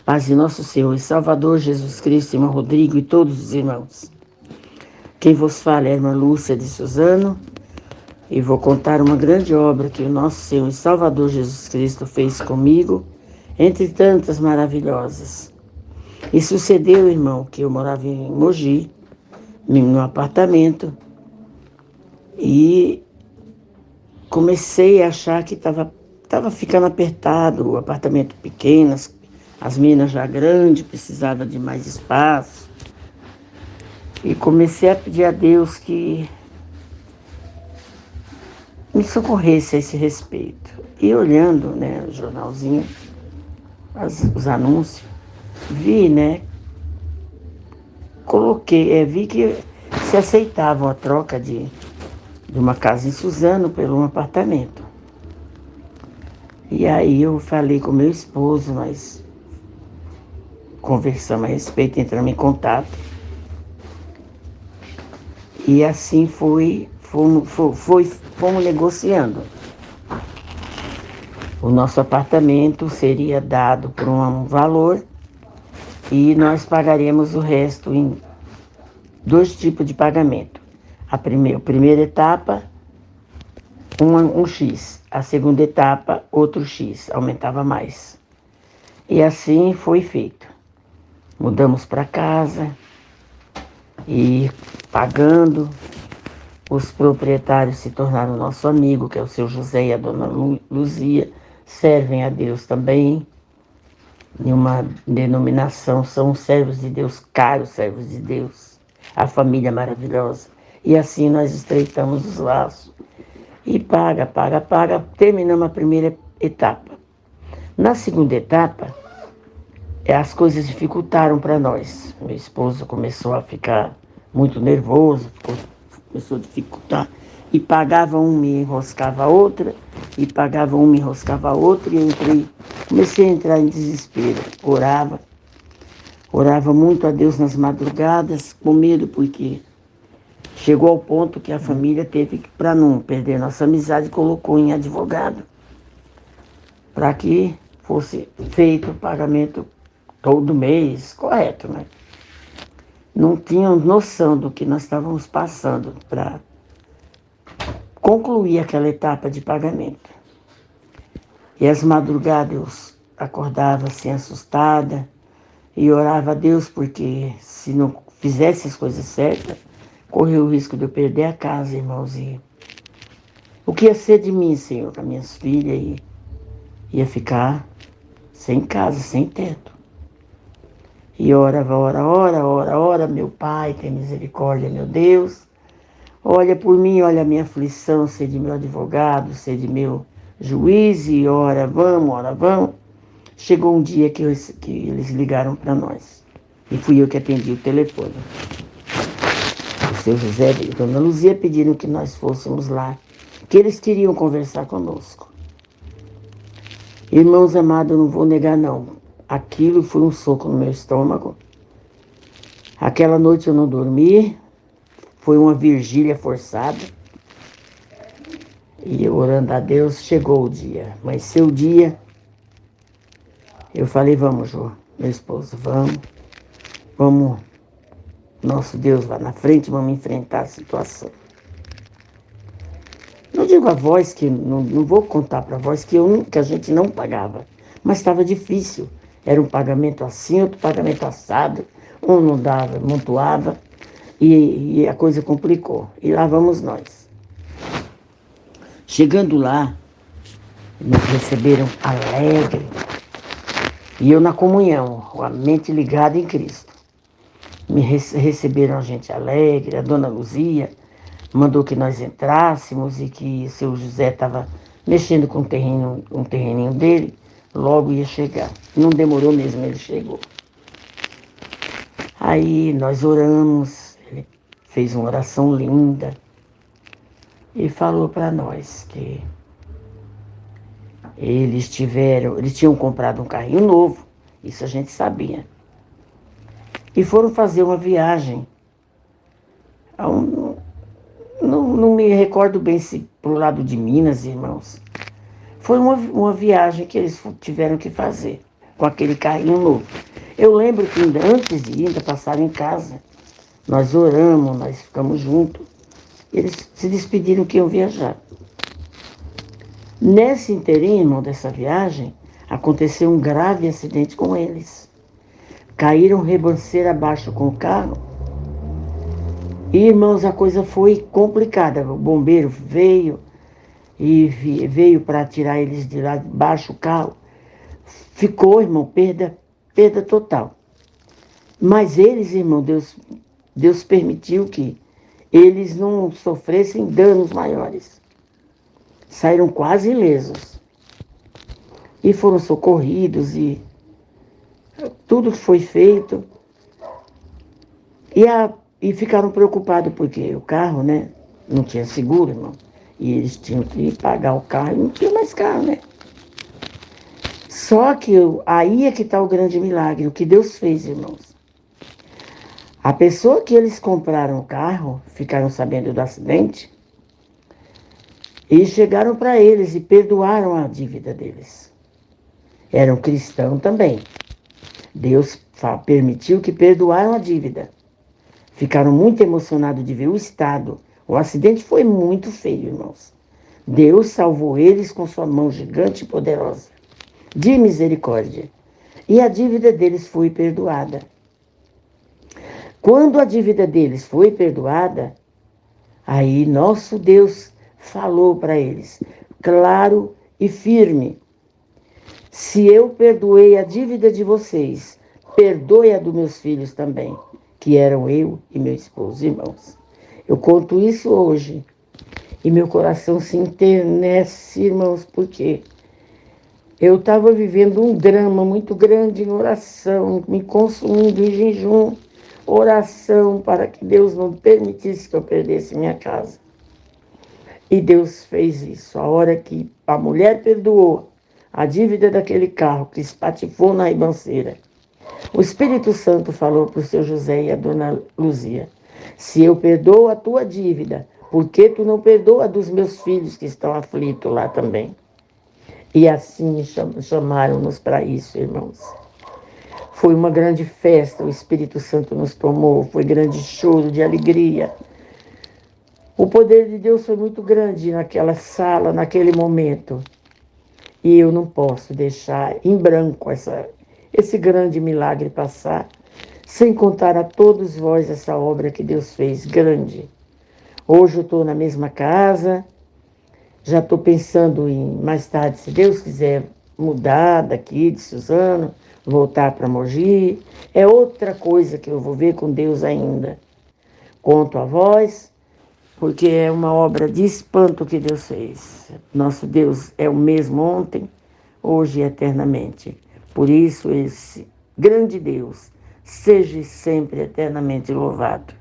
Paz de nosso Senhor e Salvador Jesus Cristo, irmão Rodrigo e todos os irmãos. Quem vos fala é a irmã Lúcia de Suzano e vou contar uma grande obra que o nosso Senhor e Salvador Jesus Cristo fez comigo, entre tantas maravilhosas. E sucedeu, irmão, que eu morava em Mogi, num apartamento, e comecei a achar que estava ficando apertado, o apartamento pequeno, as meninas já grandes, precisava de mais espaço. E comecei a pedir a Deus que me socorresse a esse respeito. E olhando, né, o jornalzinho, os anúncios, vi, né, vi que se aceitavam a troca de uma casa em Suzano por um apartamento. E aí eu falei com meu esposo, nós conversamos a respeito, entramos em contato. E assim fomos negociando. O nosso apartamento seria dado por um valor e nós pagaremos o resto em 2 tipos de pagamento. A primeira etapa, um X. A segunda etapa, outro X, aumentava mais. E assim foi feito. Mudamos para casa e pagando. Os proprietários se tornaram nosso amigo, que é o seu José e a dona Luzia, servem a Deus também. Em uma denominação, são servos de Deus, caros servos de Deus, a família maravilhosa. E assim nós estreitamos os laços. E paga, terminamos a primeira etapa. Na segunda etapa, as coisas dificultaram para nós. Meu esposo começou a ficar muito nervoso, começou a dificultar. E pagava um, me enroscava a outra, e pagava um, me enroscava a outra, e eu comecei a entrar em desespero. Orava muito a Deus nas madrugadas, com medo, porque chegou ao ponto que a família teve que, para não perder nossa amizade, colocou em advogado, para que fosse feito o pagamento todo mês, correto, né? Não tinham noção do que nós estávamos passando para concluir aquela etapa de pagamento. E às madrugadas eu acordava assim assustada e orava a Deus, porque se não fizesse as coisas certas, correu o risco de eu perder a casa, irmãozinho. O que ia ser de mim, Senhor, com as minhas filhas, ia ficar sem casa, sem teto. E ora, meu Pai, tem misericórdia, meu Deus. Olha por mim, olha a minha aflição, sede meu advogado, sede meu juiz, e ora vamos. Chegou um dia que eles ligaram para nós. E fui eu que atendi o telefone. O seu José e a dona Luzia pediram que nós fôssemos lá, que eles queriam conversar conosco. Irmãos amados, eu não vou negar não. Aquilo foi um soco no meu estômago. Aquela noite eu não dormi. Foi uma vigília forçada. E eu orando a Deus, chegou o dia. Mas seu dia, eu falei, vamos, Jô, meu esposo, vamos. Nosso Deus vai na frente, vamos enfrentar a situação. Não digo a voz, que não vou contar para a voz, que a gente não pagava. Mas estava difícil. Era um pagamento assim, outro pagamento assado. Um não dava, montuava. E a coisa complicou. E lá vamos nós. Chegando lá, nos receberam alegre. E eu na comunhão, com a mente ligada em Cristo. Receberam a gente alegre, a dona Luzia mandou que nós entrássemos e que o seu José estava mexendo com um terreninho dele, logo ia chegar. Não demorou mesmo, ele chegou. Aí nós oramos, ele fez uma oração linda e falou para nós que eles tinham comprado um carrinho novo, isso a gente sabia. E foram fazer uma viagem. Não me recordo bem se pro lado de Minas, irmãos. Foi uma viagem que eles tiveram que fazer. com aquele carrinho novo. Eu lembro que antes de ir, ainda passaram em casa. Nós oramos, nós ficamos juntos. Eles se despediram que iam viajar. Nesse interim, irmão, dessa viagem, aconteceu um grave acidente com eles. Caíram ribanceira abaixo com o carro. E, irmãos, a coisa foi complicada. O bombeiro veio e veio para tirar eles de lá de baixo o carro. Ficou, irmão, perda total. Mas eles, irmão, Deus permitiu que eles não sofressem danos maiores. Saíram quase ilesos. E foram socorridos e tudo foi feito. E ficaram preocupados porque o carro, né, não tinha seguro, irmão. E eles tinham que pagar o carro e não tinha mais carro, né? Só que aí é que está o grande milagre, o que Deus fez, irmãos. A pessoa que eles compraram o carro, ficaram sabendo do acidente, e chegaram para eles e perdoaram a dívida deles. Eram cristãos também. Deus permitiu que perdoaram a dívida. Ficaram muito emocionados de ver o estado. O acidente foi muito feio, irmãos. Deus salvou eles com sua mão gigante e poderosa, de misericórdia. E a dívida deles foi perdoada. Quando a dívida deles foi perdoada, aí nosso Deus falou para eles, claro e firme: se eu perdoei a dívida de vocês, perdoe a dos meus filhos também, que eram eu e meu esposo, irmãos. Eu conto isso hoje e meu coração se enternece, irmãos, porque eu estava vivendo um drama muito grande em oração, me consumindo em jejum, oração para que Deus não permitisse que eu perdesse minha casa. E Deus fez isso. A hora que a mulher perdoou a dívida daquele carro que espatifou na ribanceira, o Espírito Santo falou para o seu José e a dona Luzia: se eu perdoo a tua dívida, por que tu não perdoa dos meus filhos que estão aflitos lá também? E assim chamaram-nos para isso, irmãos. Foi uma grande festa, o Espírito Santo nos tomou, foi grande choro de alegria. O poder de Deus foi muito grande naquela sala, naquele momento. E eu não posso deixar em branco esse grande milagre passar, sem contar a todos vós essa obra que Deus fez grande. Hoje eu estou na mesma casa, já estou pensando em, mais tarde, se Deus quiser, mudar daqui de Suzano, voltar para Mogi. É outra coisa que eu vou ver com Deus ainda. Conto a vós, porque é uma obra de espanto que Deus fez. Nosso Deus é o mesmo ontem, hoje e eternamente. Por isso, esse grande Deus seja sempre eternamente louvado.